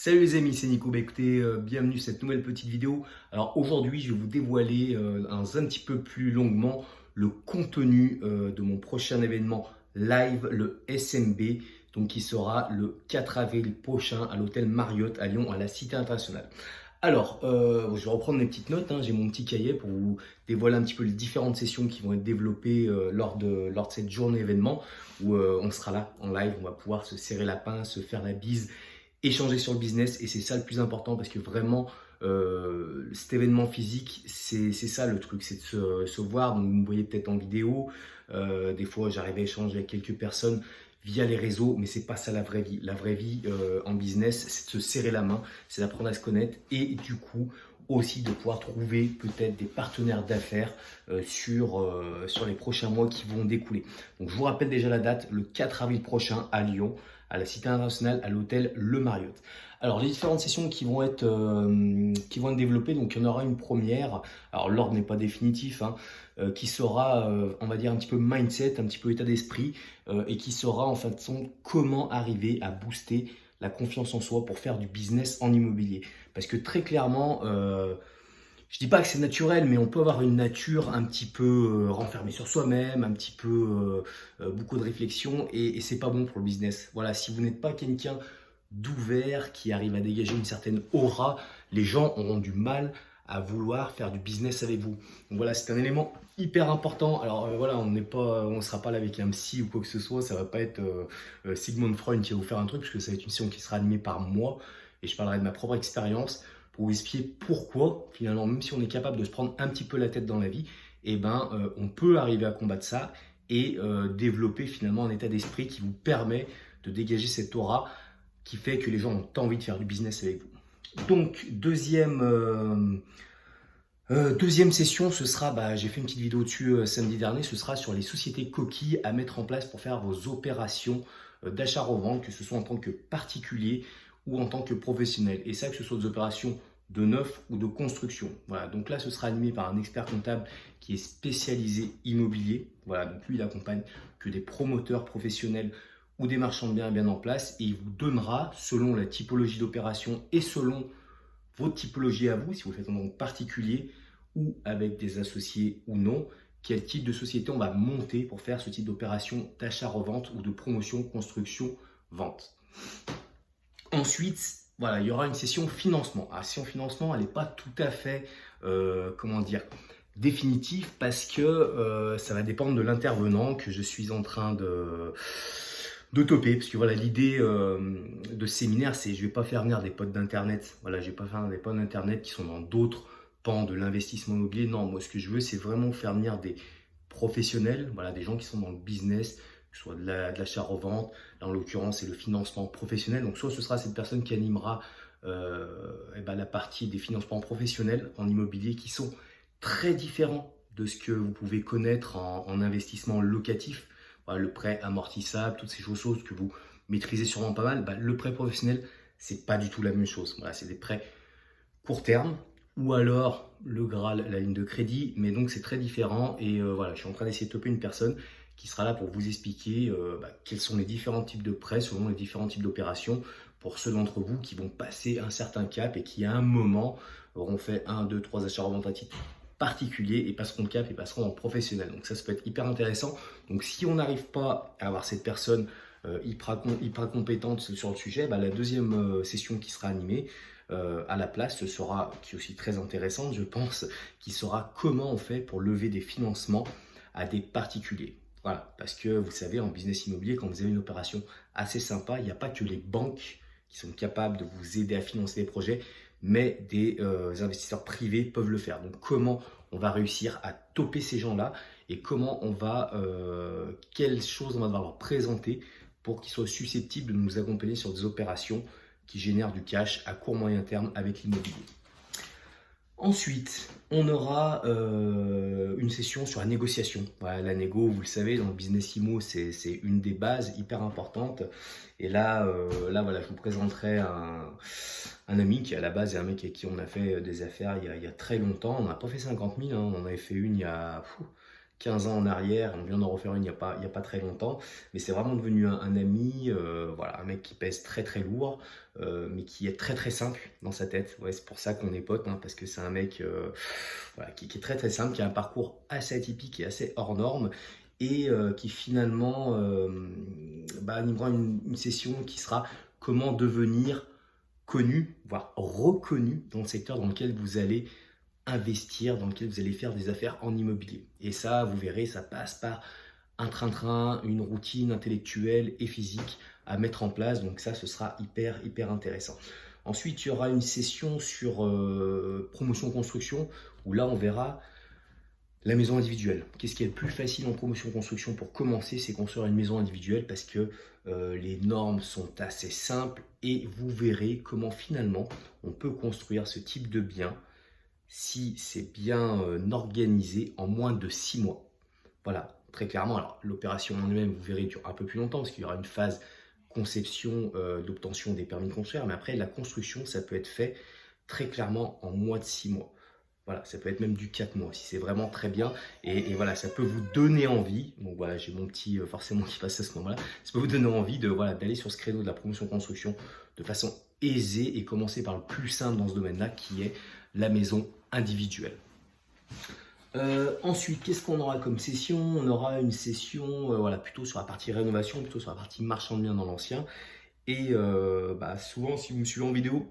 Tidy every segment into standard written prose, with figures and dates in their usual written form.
Salut les amis, c'est Nico. Écoutez, bienvenue à cette nouvelle petite vidéo. Alors aujourd'hui, je vais vous dévoiler un petit peu plus longuement le contenu de mon prochain événement live, le SMB, donc qui sera le 4 avril prochain à l'hôtel Marriott à Lyon, à la Cité internationale. Alors, je vais reprendre mes petites notes, hein. J'ai mon petit cahier pour vous dévoiler un petit peu les différentes sessions qui vont être développées lors de cette journée événement où on sera là en live, on va pouvoir se serrer la pince, se faire la bise, échanger sur le business, et c'est ça le plus important parce que vraiment cet événement physique, c'est ça le truc, c'est de se voir. Donc vous me voyez peut-être en vidéo, des fois j'arrive à échanger avec quelques personnes via les réseaux, mais c'est pas ça la vraie vie. La vraie vie en business, c'est de se serrer la main, c'est d'apprendre à se connaître et du coup aussi de pouvoir trouver peut-être des partenaires d'affaires sur les prochains mois qui vont découler. Donc je vous rappelle déjà la date, le 4 avril prochain à Lyon, à la Cité internationale, à l'hôtel Le Marriott. Alors les différentes sessions qui vont être développées, donc il y en aura une première, alors l'ordre n'est pas définitif, hein, qui sera, on va dire, un petit peu mindset, un petit peu état d'esprit, et qui sera en fait comment arriver à booster la confiance en soi pour faire du business en immobilier. Parce que très clairement, je dis pas que c'est naturel, mais on peut avoir une nature un petit peu renfermée sur soi-même, un petit peu beaucoup de réflexion, et c'est pas bon pour le business. Voilà, si vous n'êtes pas quelqu'un d'ouvert qui arrive à dégager une certaine aura, les gens auront du mal à vouloir faire du business avec vous. Donc voilà, c'est un élément hyper important. Alors voilà, on sera pas là avec un psy ou quoi que ce soit. Ça va pas être Sigmund Freud qui va vous faire un truc, puisque ça va être une session qui sera animée par moi et je parlerai de ma propre expérience pour vous expliquer pourquoi finalement, même si on est capable de se prendre un petit peu la tête dans la vie, on peut arriver à combattre ça et développer finalement un état d'esprit qui vous permet de dégager cette aura qui fait que les gens ont envie de faire du business avec vous. Donc, deuxième session, ce sera, j'ai fait une petite vidéo dessus samedi dernier, ce sera sur les sociétés coquilles à mettre en place pour faire vos opérations d'achat-revente, que ce soit en tant que particulier ou en tant que professionnel. Et ça, que ce soit des opérations de neuf ou de construction. Voilà, donc là, ce sera animé par un expert comptable qui est spécialisé immobilier. Voilà, donc lui, il accompagne que des promoteurs professionnels ou des marchands de biens bien en place, et il vous donnera, selon la typologie d'opération et selon votre typologie à vous, si vous faites en tant que particulier ou avec des associés ou non, quel type de société on va monter pour faire ce type d'opération d'achat-revente ou de promotion, construction, vente. Ensuite, voilà, il y aura une session financement. La session financement, elle n'est pas tout à fait, définitive parce que ça va dépendre de l'intervenant que je suis en train de toper, parce que voilà, l'idée de ce séminaire, c'est je vais pas faire venir des potes d'internet. Voilà, je vais pas faire des potes d'internet qui sont dans d'autres pans de l'investissement immobilier. Non, moi ce que je veux, c'est vraiment faire venir des professionnels, voilà, des gens qui sont dans le business, que ce soit de l'achat-revente. Là, en l'occurrence, c'est le financement professionnel. Donc soit ce sera cette personne qui animera la partie des financements professionnels en immobilier, qui sont très différents de ce que vous pouvez connaître en investissement locatif. Voilà, le prêt amortissable, toutes ces choses que vous maîtrisez sûrement pas mal. Le prêt professionnel, c'est pas du tout la même chose. Voilà, c'est des prêts court terme ou alors le Graal, la ligne de crédit, mais donc c'est très différent. Et voilà, je suis en train d'essayer de toper une personne qui sera là pour vous expliquer quels sont les différents types de prêts selon les différents types d'opérations pour ceux d'entre vous qui vont passer un certain cap et qui à un moment auront fait 1, 2, 3 achats reventes à titre particulier et passeront le cap et passeront en professionnel. Donc ça peut être hyper intéressant. Donc si on n'arrive pas à avoir cette personne hyper compétente sur le sujet, la deuxième session qui sera animée à la place, ce sera, qui est aussi très intéressante je pense, qui sera comment on fait pour lever des financements à des particuliers. Voilà, parce que vous savez, en business immobilier, quand vous avez une opération assez sympa, il n'y a pas que les banques qui sont capables de vous aider à financer des projets, mais des investisseurs privés peuvent le faire. Donc comment on va réussir à toper ces gens-là et quelles choses on va devoir leur présenter pour qu'ils soient susceptibles de nous accompagner sur des opérations qui génèrent du cash à court moyen terme avec l'immobilier. Ensuite, on aura une session sur la négociation. Voilà, la négo, vous le savez, dans le business IMO, c'est une des bases hyper importantes. Et là, voilà, je vous présenterai un ami qui, à la base, est un mec avec qui on a fait des affaires il y a très longtemps. On n'a pas fait 50 000, hein, on en avait fait une il y a 15 ans en arrière, on vient d'en refaire une il y a pas très longtemps, mais c'est vraiment devenu un ami, voilà, un mec qui pèse très très lourd, mais qui est très très simple dans sa tête. Ouais, c'est pour ça qu'on est potes, hein, parce que c'est un mec voilà, qui est très très simple, qui a un parcours assez atypique et assez hors norme, et qui finalement animera une session qui sera comment devenir connu, voire reconnu dans le secteur dans lequel vous allez investir, dans lequel vous allez faire des affaires en immobilier. Et ça, vous verrez, ça passe par un train-train, une routine intellectuelle et physique à mettre en place. Donc ça, ce sera hyper intéressant. Ensuite, il y aura une session sur promotion construction, où là, on verra la maison individuelle. Qu'est-ce qui est le plus facile en promotion construction pour commencer? C'est construire une maison individuelle, parce que les normes sont assez simples, et vous verrez comment finalement on peut construire ce type de bien si c'est bien organisé en moins de 6 mois. Voilà, très clairement. Alors l'opération en elle-même, vous verrez, dure un peu plus longtemps, parce qu'il y aura une phase conception d'obtention des permis de construire, mais après la construction, ça peut être fait très clairement en moins de 6 mois. Voilà, ça peut être même du 4 mois si c'est vraiment très bien. Et voilà, ça peut vous donner envie. Donc voilà, j'ai mon petit forcément qui passe à ce moment-là. Ça peut vous donner envie de voilà, d'aller sur ce créneau de la promotion construction de façon aisée et commencer par le plus simple dans ce domaine-là, qui est la maison individuelle. Ensuite, qu'est-ce qu'on aura comme session? On aura une session voilà, plutôt sur la partie rénovation, plutôt sur la partie marchand de biens dans l'ancien. Et souvent, si vous me suivez en vidéo,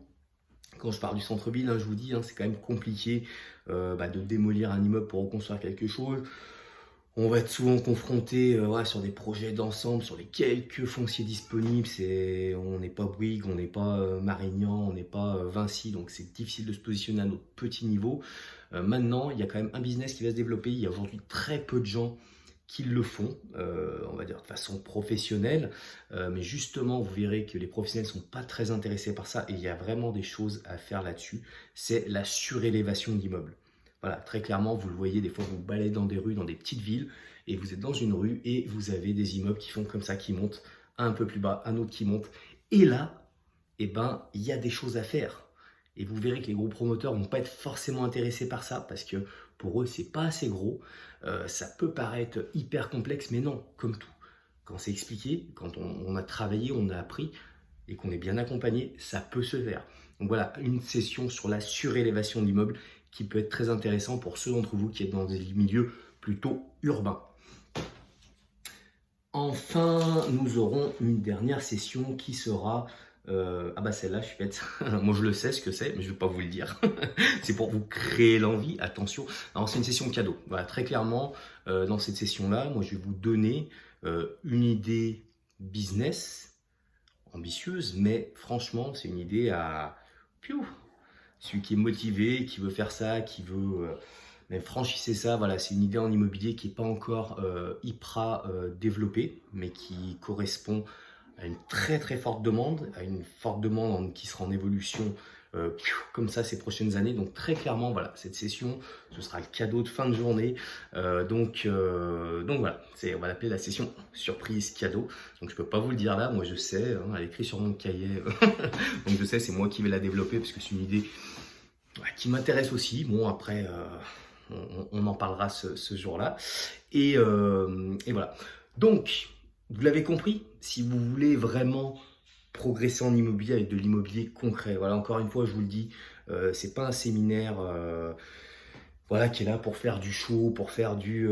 quand je parle du centre-ville, hein, je vous dis, hein, c'est quand même compliqué de démolir un immeuble pour reconstruire quelque chose. On va être souvent confronté sur des projets d'ensemble, sur les quelques fonciers disponibles. On n'est pas Bouygues, on n'est pas Marignan, on n'est pas Vinci, donc c'est difficile de se positionner à notre petit niveau. Maintenant, il y a quand même un business qui va se développer. Il y a aujourd'hui très peu de gens qui le font, on va dire de façon professionnelle, mais justement vous verrez que les professionnels ne sont pas très intéressés par ça, et il y a vraiment des choses à faire là-dessus. C'est la surélévation d'immeubles. Voilà, très clairement, vous le voyez, des fois vous baladez dans des rues, dans des petites villes, et vous êtes dans une rue et vous avez des immeubles qui font comme ça, qui montent un peu plus bas, un autre qui monte, et là, il y a des choses à faire. Et vous verrez que les gros promoteurs vont pas être forcément intéressés par ça, parce que pour eux, c'est pas assez gros. Ça peut paraître hyper complexe, mais non, comme tout. Quand c'est expliqué, quand on a travaillé, on a appris et qu'on est bien accompagné, ça peut se faire. Donc voilà, une session sur la surélévation d'immeubles qui peut être très intéressant pour ceux d'entre vous qui êtes dans des milieux plutôt urbains. Enfin, nous aurons une dernière session qui sera... celle-là, je suis bête. Moi, je le sais ce que c'est, mais je ne vais pas vous le dire. C'est pour vous créer l'envie. Attention. Alors, c'est une session cadeau. Voilà, très clairement, dans cette session-là, moi, je vais vous donner une idée business ambitieuse, mais franchement, c'est une idée à... Piou, celui qui est motivé, qui veut faire ça, qui veut... mais franchissez ça, voilà, c'est une idée en immobilier qui n'est pas encore hyper développée, mais qui correspond à une très forte demande, à une forte demande qui sera en évolution comme ça ces prochaines années. Donc très clairement, voilà, cette session, ce sera le cadeau de fin de journée. Donc voilà, on va l'appeler la session surprise cadeau. Donc je peux pas vous le dire là, moi je sais, hein, elle est écrite sur mon cahier. Donc je sais, c'est moi qui vais la développer, parce que c'est une idée qui m'intéresse aussi. Bon, après, on en parlera ce jour-là. Et voilà. Donc, vous l'avez compris, si vous voulez vraiment progresser en immobilier avec de l'immobilier concret, voilà, encore une fois, je vous le dis, c'est pas un séminaire voilà, qui est là pour faire du show, pour faire du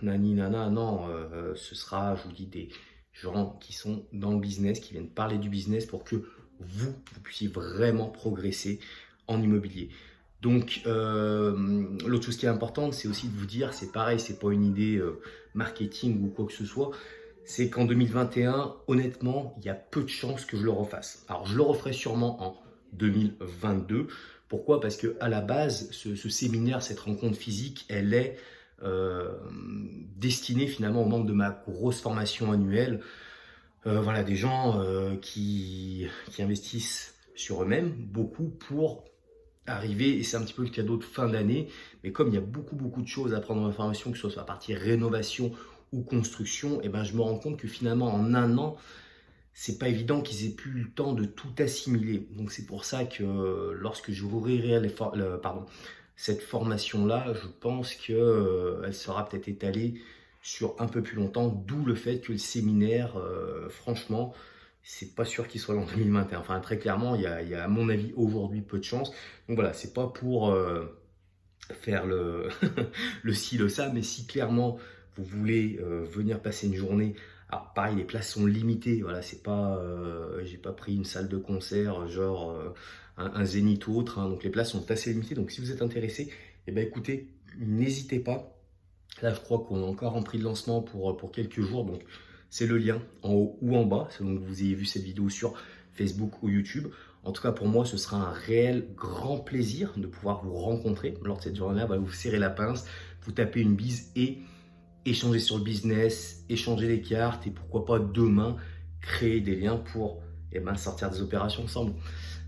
nani nana. Non, ce sera, je vous dis, des gens qui sont dans le business, qui viennent parler du business pour que vous puissiez vraiment progresser en immobilier. Donc, l'autre chose qui est importante, c'est aussi de vous dire, c'est pareil, c'est pas une idée marketing ou quoi que ce soit, c'est qu'en 2021, honnêtement, il y a peu de chances que je le refasse. Alors, je le referai sûrement en 2022. Pourquoi? Parce que à la base, ce séminaire, cette rencontre physique, elle est destinée finalement aux membres de ma grosse formation annuelle. Voilà, des gens qui investissent sur eux-mêmes, beaucoup, pour arriver, et c'est un petit peu le cadeau de fin d'année, mais comme il y a beaucoup de choses à prendre en formation, que ce soit sur la partie rénovation ou construction, et je me rends compte que finalement en un an, c'est pas évident qu'ils aient plus le temps de tout assimiler. Donc c'est pour ça que lorsque je rouvrirai cette formation-là, je pense qu'elle sera peut-être étalée sur un peu plus longtemps, d'où le fait que le séminaire, franchement, c'est pas sûr qu'il soit là en 2021. Enfin, très clairement, il y a à mon avis aujourd'hui peu de chance. Donc voilà, c'est pas pour faire le, le ci, le ça, mais si clairement vous voulez venir passer une journée, alors pareil, les places sont limitées, voilà, c'est pas, j'ai pas pris une salle de concert, genre un Zénith ou autre, hein, donc les places sont assez limitées, donc si vous êtes intéressé, eh ben écoutez, n'hésitez pas. Là, je crois qu'on est encore en prix de lancement pour quelques jours, donc c'est le lien en haut ou en bas, selon que vous ayez vu cette vidéo sur Facebook ou YouTube. En tout cas, pour moi, ce sera un réel grand plaisir de pouvoir vous rencontrer lors de cette journée-là. Voilà, vous serrez la pince, vous tapez une bise et échanger sur le business, échanger les cartes et pourquoi pas demain créer des liens pour sortir des opérations ensemble.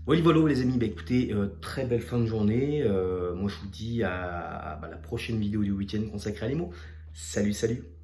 Voilà, voilà les amis, bah, écoutez, très belle fin de journée. Moi je vous dis à la prochaine vidéo du week-end consacrée à l'IMO. Salut, salut!